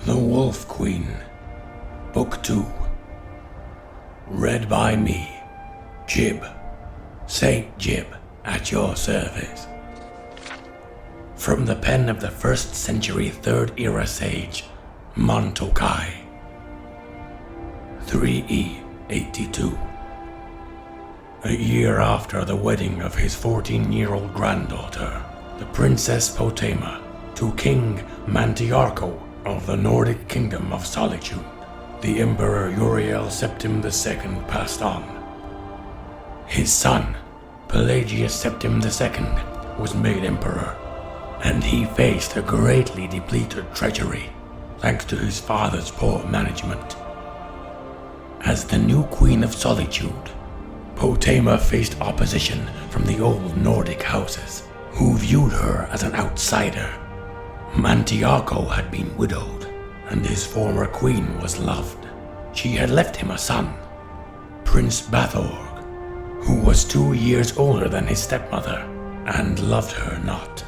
The Wolf Queen, Book 2. Read by me, Jiub, Saint Jiub, at your service. From the pen of the 1st century 3rd era sage, Montokai. 3E82. A year after the wedding of his 14-year-old granddaughter, the Princess Potema, to King Mantiarco of the Nordic Kingdom of Solitude, the Emperor Uriel Septim II passed on. His son, Pelagius Septim II, was made emperor, and he faced a greatly depleted treasury, thanks to his father's poor management. As the new Queen of Solitude, Potema faced opposition from the old Nordic houses, who viewed her as an outsider. Mantiarco had been widowed, and his former queen was loved. She had left him a son, Prince Bathorg, who was 2 years older than his stepmother, and loved her not.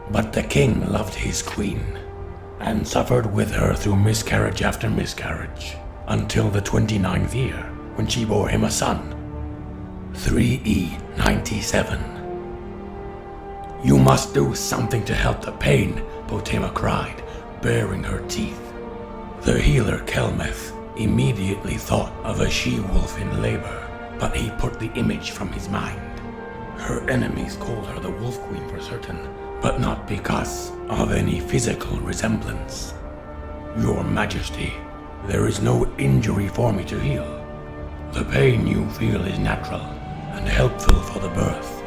But the king loved his queen, and suffered with her through miscarriage after miscarriage, until the 29th year, when she bore him a son. 3E97. You must do something to help the pain, Potema cried, baring her teeth. The healer Kelmeth immediately thought of a she-wolf in labor, but he put the image from his mind. Her enemies called her the Wolf Queen for certain, but not because of any physical resemblance. Your Majesty, there is no injury for me to heal. The pain you feel is natural and helpful for the birth.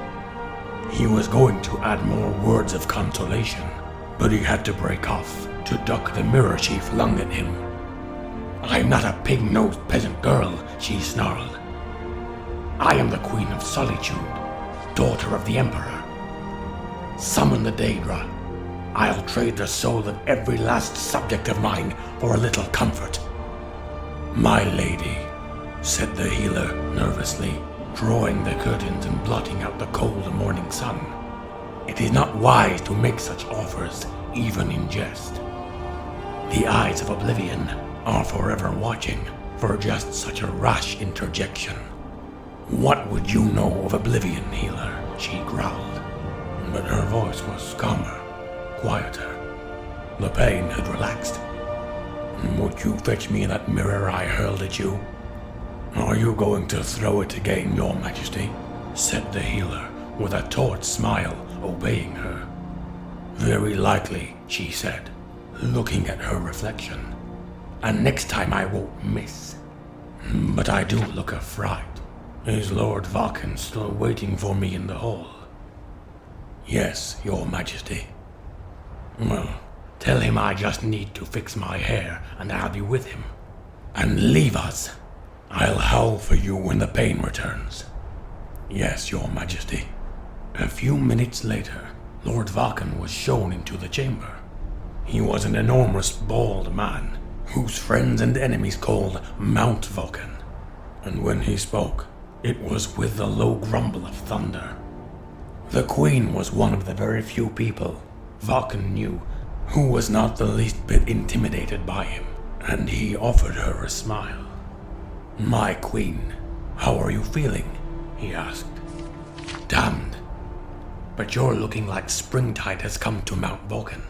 He was going to add more words of consolation, but he had to break off to duck the mirror she flung at him. I'm not a pig-nosed peasant girl, she snarled. I am the Queen of Solitude, daughter of the Emperor. Summon the Daedra. I'll trade the soul of every last subject of mine for a little comfort. My lady, said the healer nervously, drawing the curtains and blotting out the cold morning sun. It is not wise to make such offers, even in jest. The eyes of oblivion are forever watching for just such a rash interjection. What would you know of oblivion, healer? She growled, but her voice was calmer, quieter. The pain had relaxed. Would you fetch me that mirror I hurled at you? Are you going to throw it again, Your Majesty? Said the healer, with a taut smile, obeying her. Very likely, she said, looking at her reflection. And next time I won't miss. But I do look a fright. Is Lord Vaken still waiting for me in the hall? Yes, Your Majesty. Well, tell him I just need to fix my hair and I'll be with him. And leave us. I'll howl for you when the pain returns. Yes, Your Majesty. A few minutes later, Lord Vaken was shown into the chamber. He was an enormous bald man, whose friends and enemies called Mount Vaken. And when he spoke, it was with the low grumble of thunder. The Queen was one of the very few people Vaken knew who was not the least bit intimidated by him, and he offered her a smile. My Queen, how are you feeling? He asked. Damned. But you're looking like springtide has come to Mount Vaken.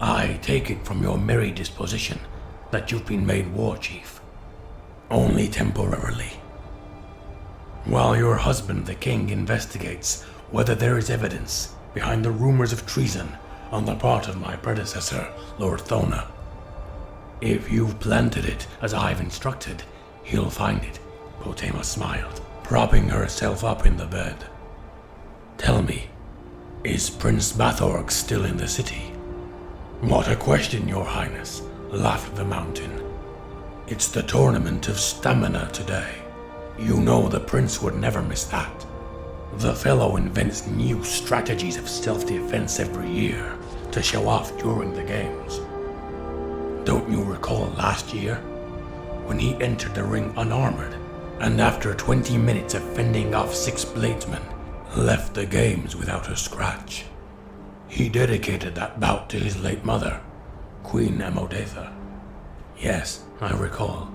I take it from your merry disposition that you've been made war chief. Only temporarily. While your husband, the king, investigates whether there is evidence behind the rumors of treason on the part of my predecessor, Lord Thona. If you've planted it as I've instructed, he'll find it, Potema smiled, propping herself up in the bed. Tell me, is Prince Bathorg still in the city? What a question, Your Highness, laughed the mountain. It's the tournament of stamina today. You know the prince would never miss that. The fellow invents new strategies of self-defense every year to show off during the games. Don't you recall last year, when he entered the ring unarmored, and after 20 minutes of fending off 6 bladesmen, left the games without a scratch? He dedicated that bout to his late mother, Queen Amodetha. Yes, I recall.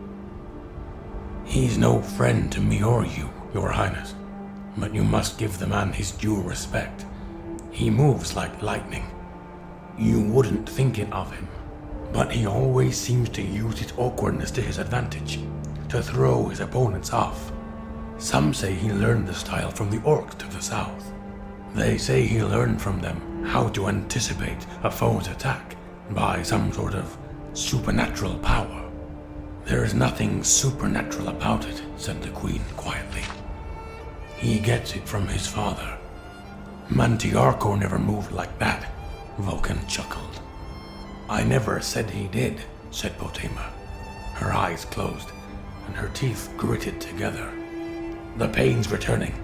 He's no friend to me or you, Your Highness, but you must give the man his due respect. He moves like lightning. You wouldn't think it of him, but he always seems to use his awkwardness to his advantage, to throw his opponents off. Some say he learned the style from the orcs to the south. They say he learned from them how to anticipate a foe's attack by some sort of supernatural power. There is nothing supernatural about it, said the Queen quietly. He gets it from his father. Mantiarco never moved like that, Vulcan chuckled. I never said he did, said Potema. Her eyes closed, and her teeth gritted together. The pain's returning.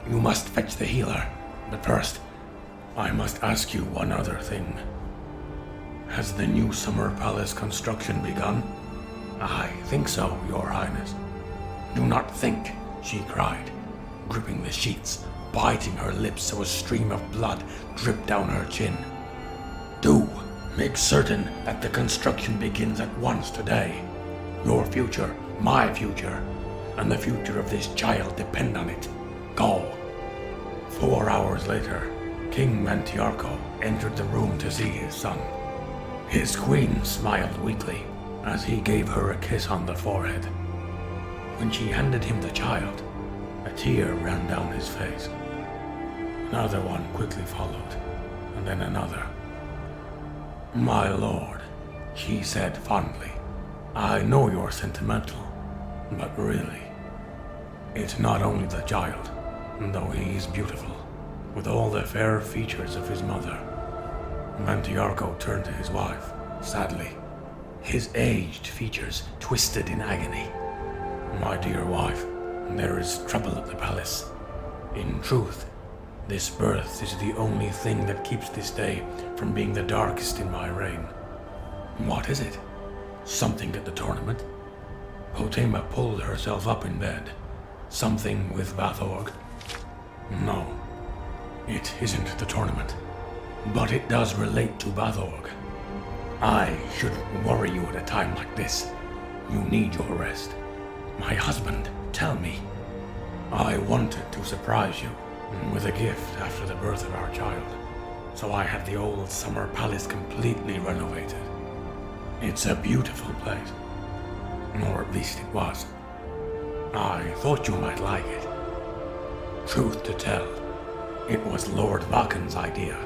You must fetch the healer, but first, I must ask you one other thing. Has the new summer palace construction begun? I think so, Your Highness. Do not think, she cried, gripping the sheets, biting her lips so a stream of blood dripped down her chin. Do make certain that the construction begins at once today. Your future, my future, and the future of this child depend on it. Go. 4 hours later, King Mantiarco entered the room to see his son. His queen smiled weakly as he gave her a kiss on the forehead. When she handed him the child, a tear ran down his face. Another one quickly followed, and then another. My lord, she said fondly, I know you're sentimental, but really, it's not only the child, though he is beautiful, with all the fair features of his mother. Mantiarco turned to his wife, sadly, his aged features twisted in agony. My dear wife, there is trouble at the palace. In truth, this birth is the only thing that keeps this day from being the darkest in my reign. What is it? Something at the tournament? Potema pulled herself up in bed. Something with Vathorg? No, it isn't the tournament. But it does relate to Vathorg. I shouldn't worry you at a time like this. You need your rest. My husband, tell me. I wanted to surprise you with a gift after the birth of our child, so I had the old summer palace completely renovated. It's a beautiful place, or at least it was. I thought you might like it. Truth to tell, it was Lord Vakan's idea.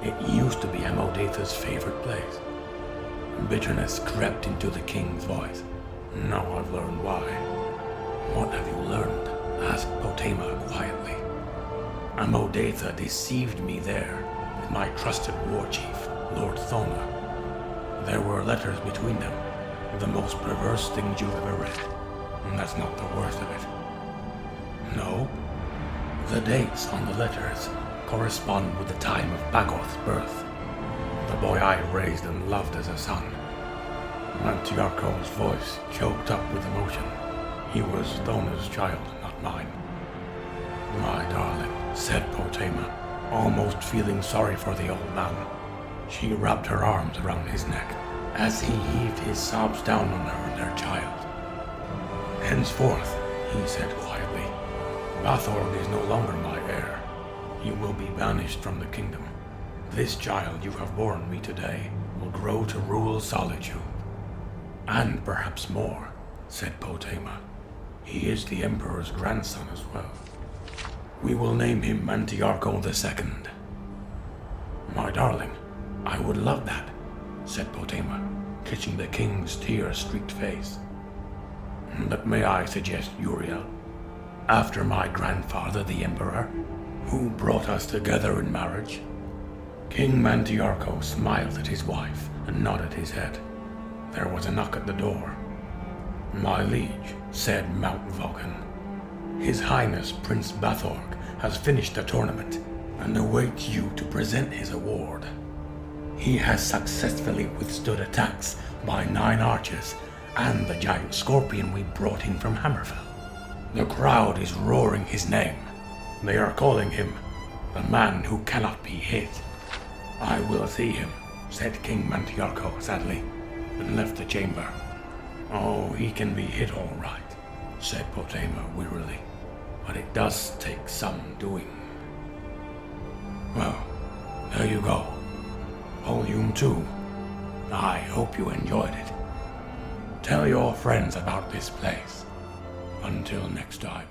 It used to be Amodetha's favorite place. Bitterness crept into the king's voice. Now I've learned why. What have you learned? Asked Potema quietly. Amodetha deceived me there with my trusted war chief, Lord Thona. There were letters between them, the most perverse things you've ever read. And that's not the worst of it. No, the dates on the letters correspond with the time of Bagoth's birth, the boy I raised and loved as a son. Mantiarco's voice choked up with emotion. He was Thona's child, not mine. My darling, said Potema, almost feeling sorry for the old man. She wrapped her arms around his neck as he heaved his sobs down on her and their child. Henceforth, he said quietly, Vathorg is no longer my heir. He will be banished from the kingdom. This child you have borne me today will grow to rule Solitude. And perhaps more, said Potema. He is the Emperor's grandson as well. We will name him Mantiarco II. My darling, I would love that, said Potema, kissing the king's tear-streaked face. But may I suggest Uriel, after my grandfather, the Emperor, who brought us together in marriage? King Mantiarco smiled at his wife and nodded his head. There was a knock at the door. My liege, said Mount Vulcan, His Highness Prince Vathorg has finished the tournament and awaits you to present his award. He has successfully withstood attacks by 9 archers and the giant scorpion we brought in from Hammerfell. The crowd is roaring his name. They are calling him the man who cannot be hit. I will see him, said King Mantiarco sadly, and left the chamber. Oh, he can be hit all right, said Potema wearily, but it does take some doing. Well, there you go. Volume 2. I hope you enjoyed it. Tell your friends about this place. Until next time.